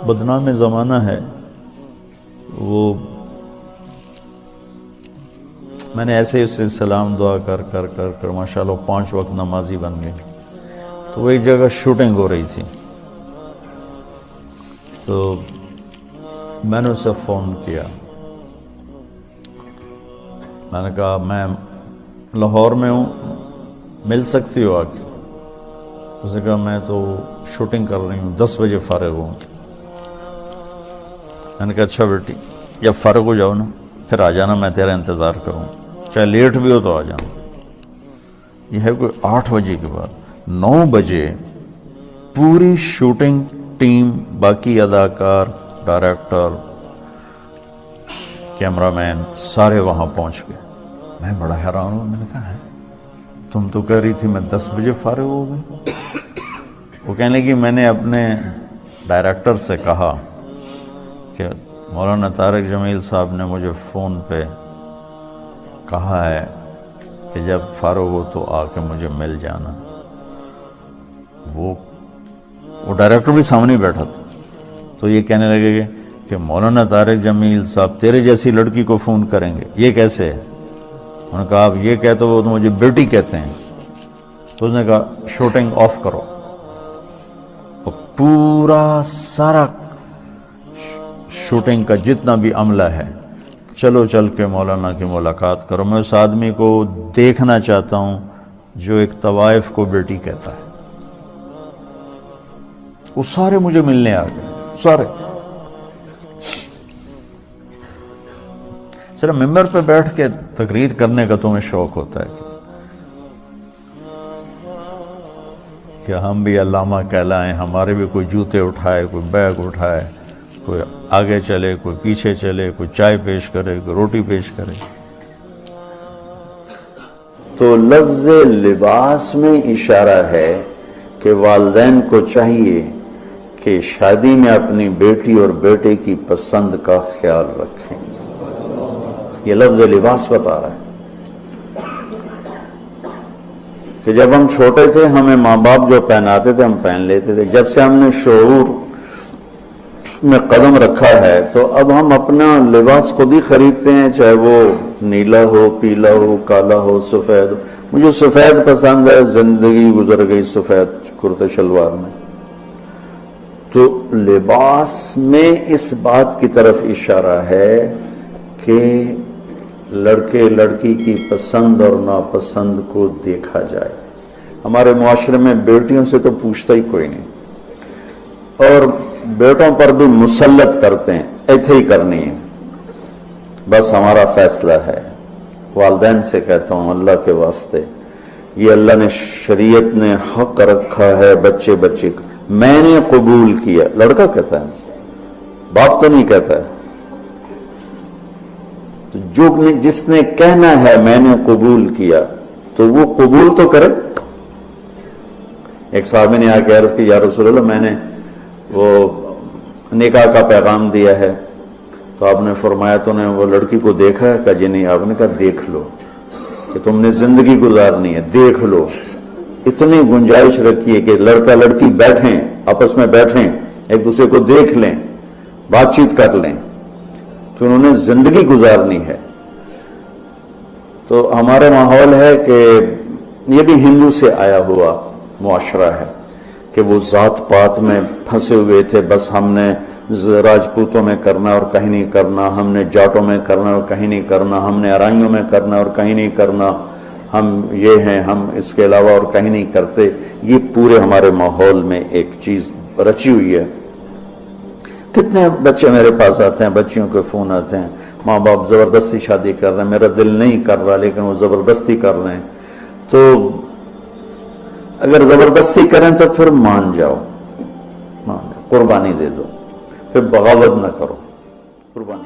بدنام زمانہ ہے، وہ میں نے ایسے اسے سلام دعا کر کر کر کر ماشاءاللہ 5 وقت نمازی بن گئے. تو وہ ایک جگہ شوٹنگ ہو رہی تھی، تو میں نے اسے فون کیا. میں نے کہا میں لاہور میں ہوں، مل سکتی ہو آ کے؟ اس نے کہا میں تو شوٹنگ کر رہی ہوں، 10 بجے فارغ ہوں. میں نے کہا اچھا بیٹی، جب فارغ ہو جاؤ نا پھر آ جانا، میں تیرا انتظار کروں، چاہے لیٹ بھی ہو تو آ جانا. یہ ہے کوئی 8 بجے کے بعد. 9 بجے پوری شوٹنگ ٹیم، باقی اداکار، ڈائریکٹر، کیمرہ مین سارے وہاں پہنچ گئے. میں بڑا حیران ہوں. میں نے کہا ہے تم تو کہہ رہی تھی میں 10 بجے فارغ ہو گئی. وہ کہنے لگی میں نے اپنے ڈائریکٹر سے کہا کہ مولانا طارق جمیل صاحب نے مجھے فون پہ کہا ہے کہ جب فارغ ہو تو آ کے مجھے مل جانا. وہ ڈائریکٹر بھی سامنے بیٹھا تھا. تو یہ کہنے لگے کہ مولانا طارق جمیل صاحب تیرے جیسی لڑکی کو فون کریں گے، یہ کیسے ہے؟ انہوں نے کہا آپ یہ کہتے ہو تو مجھے بیٹی کہتے ہیں. تو اس نے کہا شوٹنگ آف کرو، اور پورا سارا شوٹنگ کا جتنا بھی عملہ ہے چلو چل کے مولانا کی ملاقات کرو. میں اس آدمی کو دیکھنا چاہتا ہوں جو ایک طوائف کو بیٹی کہتا ہے. وہ سارے مجھے ملنے آ گئے، سارے. صرف ممبر پہ بیٹھ کے تقریر کرنے کا تمہیں شوق ہوتا ہے کہ ہم بھی علامہ کہلائیں، ہمارے بھی کوئی جوتے اٹھائے، کوئی بیگ اٹھائے، کوئی آگے چلے، کوئی پیچھے چلے، کوئی چائے پیش کرے، کوئی روٹی پیش کرے. تو لفظ لباس میں اشارہ ہے کہ والدین کو چاہیے کہ شادی میں اپنی بیٹی اور بیٹے کی پسند کا خیال رکھیں. یہ لفظ لباس بتا رہا ہے کہ جب ہم چھوٹے تھے ہمیں ماں باپ جو پہناتے تھے ہم پہن لیتے تھے. جب سے ہم نے شعور میں قدم رکھا ہے تو اب ہم اپنا لباس خود ہی خریدتے ہیں، چاہے وہ نیلا ہو، پیلا ہو، کالا ہو، سفید ہو. مجھے سفید پسند ہے، زندگی گزر گئی سفید کرتے شلوار میں. تو لباس میں اس بات کی طرف اشارہ ہے کہ لڑکے لڑکی کی پسند اور ناپسند کو دیکھا جائے. ہمارے معاشرے میں بیٹیوں سے تو پوچھتا ہی کوئی نہیں، اور بیٹوں پر بھی مسلط کرتے ہیں، ایتھے ہی کرنی ہے، بس ہمارا فیصلہ ہے. والدین سے کہتا ہوں اللہ کے واسطے، یہ اللہ نے شریعت نے حق رکھا ہے بچے کا. میں نے قبول کیا، لڑکا کہتا ہے، باپ تو نہیں کہتا ہے. تو جس نے کہنا ہے میں نے قبول کیا تو وہ قبول تو کرے. ایک صحابی نے آ کے عرض کی یا رسول اللہ میں نے وہ نکاح کا پیغام دیا ہے، تو آپ نے فرمایا تو نے وہ لڑکی کو دیکھا ہے؟ کہا جی نہیں. آپ نے کہا دیکھ لو، کہ تم نے زندگی گزارنی ہے، دیکھ لو. اتنی گنجائش رکھی ہے کہ لڑکا لڑکی بیٹھیں، آپس میں بیٹھیں، ایک دوسرے کو دیکھ لیں، بات چیت کر لیں، تو انہوں نے زندگی گزارنی ہے. تو ہمارا ماحول ہے کہ یہ بھی ہندو سے آیا ہوا معاشرہ ہے کہ وہ ذات پات میں پھنسے ہوئے تھے. بس ہم نے راجپوتوں میں کرنا اور کہیں نہیں کرنا، ہم نے جاٹوں میں کرنا اور کہیں نہیں کرنا، ہم نے ارائیوں میں کرنا اور کہیں نہیں کرنا، ہم یہ ہیں، ہم اس کے علاوہ اور کہیں نہیں کرتے. یہ پورے ہمارے ماحول میں ایک چیز رچی ہوئی ہے. کتنے بچے میرے پاس آتے ہیں، بچیوں کے فون آتے ہیں، ماں باپ زبردستی شادی کر رہے ہیں، میرا دل نہیں کر رہا لیکن وہ زبردستی کر رہے ہیں. تو اگر زبردستی کریں تو پھر مان جاؤ، قربانی دے دو، پھر بغاوت نہ کرو، قربانی